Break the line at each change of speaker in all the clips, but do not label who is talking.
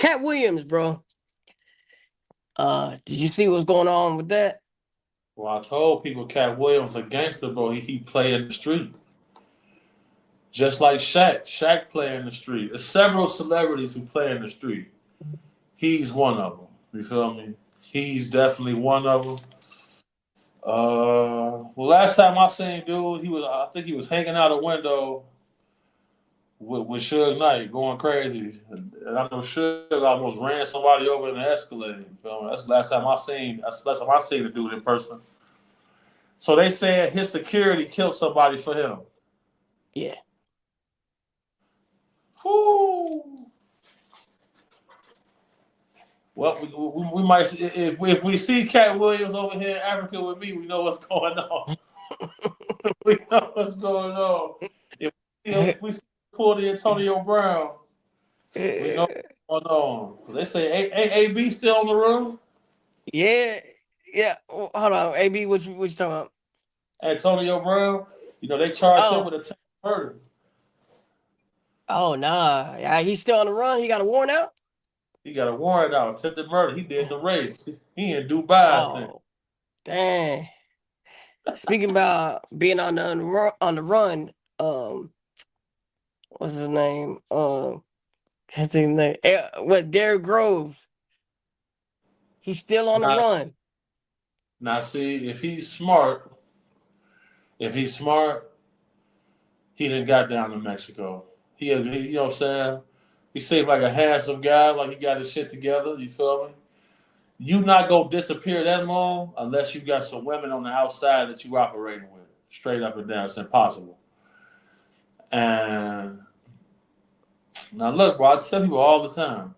Cat Williams, bro. Did you see what's going on with that?
Well, I told people Cat Williams a gangster, bro. He play in the street. Just like Shaq. Shaq play in the street. There's several celebrities who play in the street. He's one of them. You feel me? He's definitely one of them. Well, last time I seen dude, I think he was hanging out a window with Suge Knight going crazy. And I know Suge almost ran somebody over in the Escalade. You feel me? That's the last time I seen the dude in person. So they said his security killed somebody for him.
Yeah.
Whew. Well, we might if we see Cat Williams over here in Africa with me, we know what's going on. We know what's going on. If we see pull the Antonio Brown, we know what's going on. They say AB still on the run.
Yeah, yeah. Hold on, AB. What you talking about?
Antonio Brown, they charged him
Oh,
with attempted murder.
oh, nah. Yeah, he's still on the run. He got a warrant out.
He got a warrant out, attempted murder. He did the race. He in Dubai, I think.
Oh, dang. Speaking about being on the run, what's his name? Can't think of his name. What? Derrick Groves. He's still on the
Now,
run.
now, see, if he's smart, he done got down to Mexico. You know what I'm saying? He seemed like a handsome guy, like he got his shit together. You feel me? You not gonna disappear that long unless you got some women on the outside that you operating with, straight up and down. It's impossible. And now look, bro, I tell people all the time,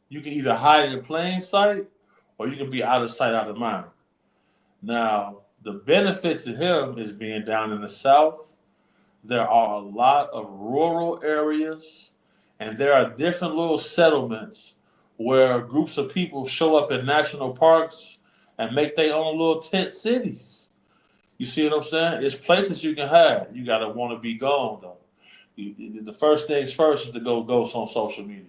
you can either hide in plain sight or you can be out of sight, out of mind. Now, the benefit to him is being down in the South. There are a lot of rural areas, and there are different little settlements where groups of people show up in national parks and make their own little tent cities. You see what I'm saying? It's places you can hide. You gotta want to be gone though. The first things first is to go ghost on social media.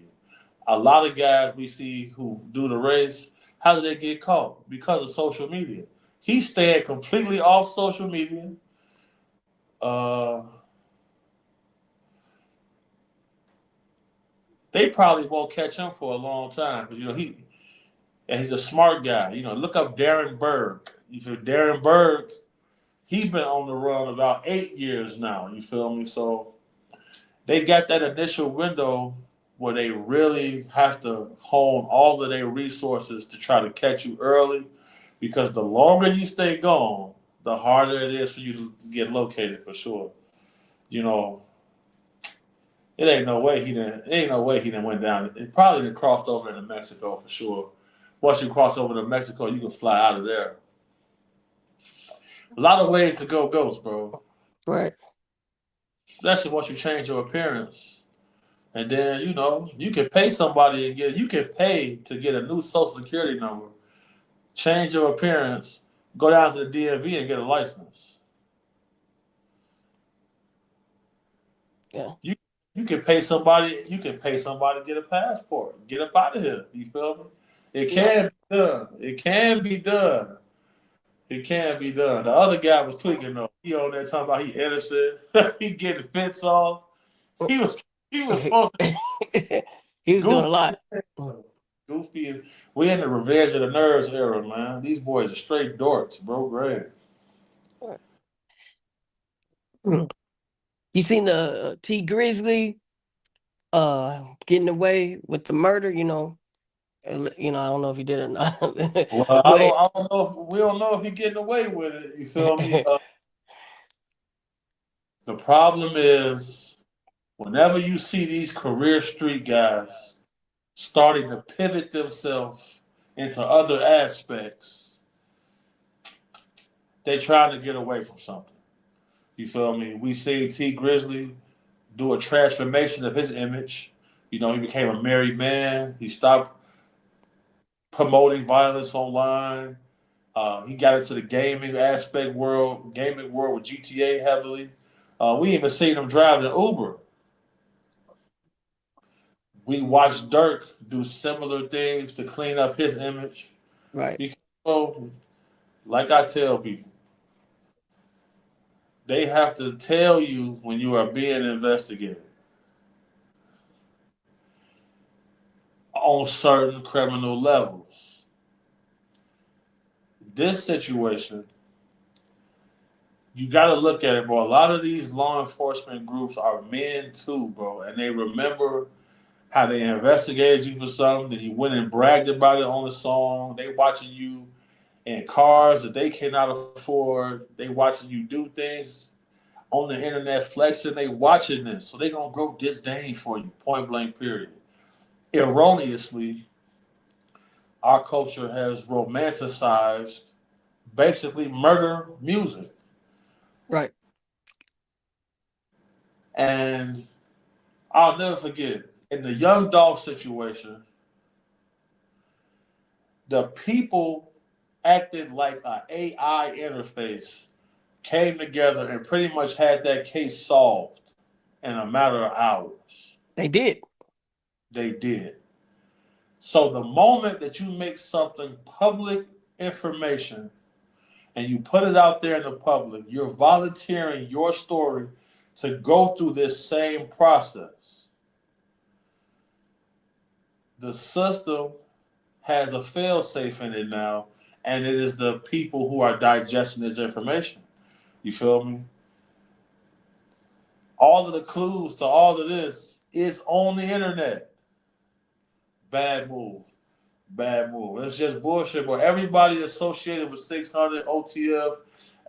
A lot of guys we see who do the race, how do they get caught? Because of social media. He stayed completely off social media. Uh, they probably won't catch him for a long time. But he's a smart guy. Look up Darren Berg. You feel Darren Berg? He's been on the run about 8 years now. You feel me? So they got that initial window where they really have to hone all of their resources to try to catch you early, because the longer you stay gone, the harder it is for you to get located for sure. You know, it ain't no way he didn't went down. It probably didn't crossed over into Mexico for sure. Once you cross over to Mexico, you can fly out of there. A lot of ways to go ghost, bro.
Right.
Especially once you change your appearance. And then, you can pay somebody and you can pay to get a new social security number, change your appearance, go down to the DMV and get a license.
Yeah.
You you can pay somebody to get a passport, get up out of here. You feel me? It
Yep.
can be done. It can be done. It can be done. The other guy was tweaking though. He on there talking about he innocent. He getting fits off. He was he was supposed to
He was doing a
goofy.
lot.
Goofy is we in the revenge of the nerds era, man. These boys are straight dorks, bro. Great.
You seen the T Grizzly getting away with the murder? I don't know if he did or not,
Well,
but
I don't know. We don't know if he's getting away with it. You feel me? The problem is whenever you see these career street guys starting to pivot themselves into other aspects, they trying to get away from something. You feel me? We see T Grizzly do a transformation of his image. He became a married man. He stopped promoting violence online. He got into the gaming world with GTA heavily. We even seen him drive the Uber. We watched Dirk do similar things to clean up his image.
Right.
Because, well, like I tell people, they have to tell you when you are being investigated on certain criminal levels. This situation, you got to look at it, bro. A lot of these law enforcement groups are men too, bro, and they remember how they investigated you for something, then you went and bragged about it on the song. They watching you in cars that they cannot afford. They watching you do things on the internet flexing. They watching this, so they gonna grow disdain for you. Point blank. Period. Erroneously, our culture has romanticized basically murder music,
Right.
and I'll never forget in the Young Dolph situation, the people acted like an AI interface came together and pretty much had that case solved in a matter of hours.
They did.
They did. So the moment that you make something public information and you put it out there in the public, you're volunteering your story to go through this same process. The system has a fail safe in it now, and it is the people who are digesting this information. You feel me? All of the clues to all of this is on the internet. Bad move. Bad move. It's just bullshit. But everybody associated with 600 OTF,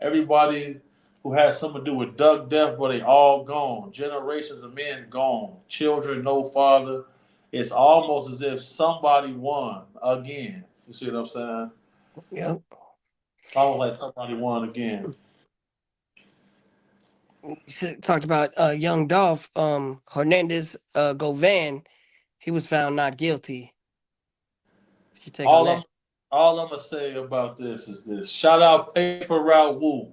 everybody who has something to do with Duck Death, but they all gone. Generations of men gone. Children, no father. It's almost as if somebody won again. You see what I'm saying?
Yep.
Almost like somebody won again.
Talked about young Dolph, Hernandez Govan, he was found not guilty. What's your take on
All
that?
I'm all I'm gonna say about this is this. Shout out Paper Route Woo.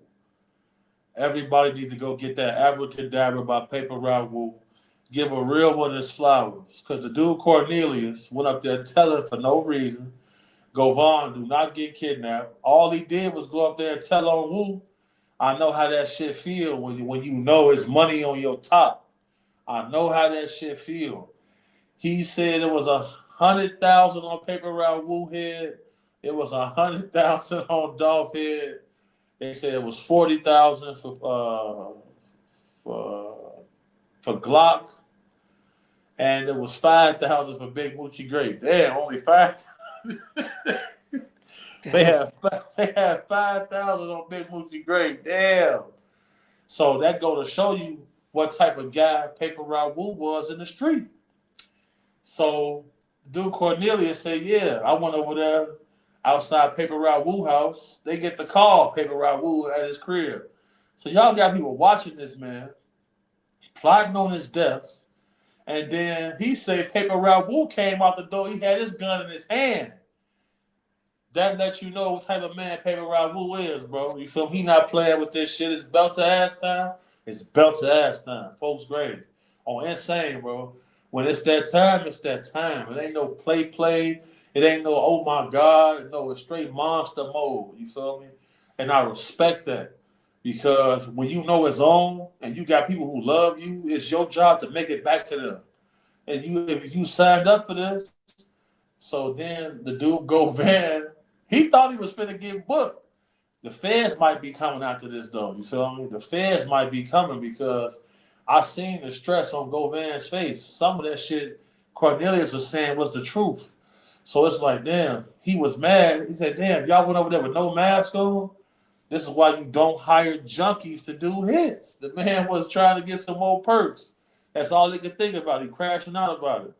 Everybody needs to go get that Abracadabra by Paper Route Woo. Give a real one his flowers. Because the dude Cornelius went up there telling for no reason, Govan, do not get kidnapped. All he did was go up there and tell on Woo. I know how that shit feel when you know it's money on your top. I know how that shit feel. He said it was 100,000 on Paper Route Woo head. It was 100,000 on Dolph head. They said it was 40,000 for for Glock, and it was 5,000 for Big Moochie Grape. Damn, only 5. they
Yeah.
had they had 5,000 on Big Moochie Grape. Damn. So that go to show you what type of guy Paper Route Woo was in the street. So dude Cornelius said, "Yeah, I went over there outside Paper Route Woo house. They get the call Paper Route Woo at his crib. So y'all got people watching this man, plotting on his death, and then he said Paper Route Woo came out the door. He had his gun in his hand. That lets you know what type of man Paper Route Woo is, bro. You feel me? He not playing with this shit. It's belt to ass time. It's belt to ass time. Folks grade. On insane, bro. When it's that time, it's that time. It ain't no play. It ain't no oh my God. No, it's straight monster mode. You feel me? And I respect that. Because when you know it's on and you got people who love you, it's your job to make it back to them. And you if you signed up for this, so then the dude go Van, he thought he was finna get booked. The feds might be coming after this though. You feel me? The feds might be coming because I seen the stress on Govan's face. Some of that shit Cornelius was saying was the truth. So it's like, damn, he was mad. He said, damn, y'all went over there with no mask on. This is why you don't hire junkies to do hits. The man was trying to get some more perks. That's all he could think about. He crashing out about it.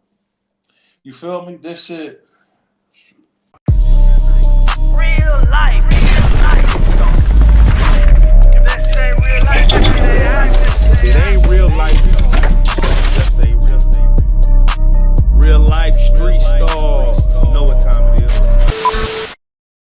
You feel me? This shit. Real life.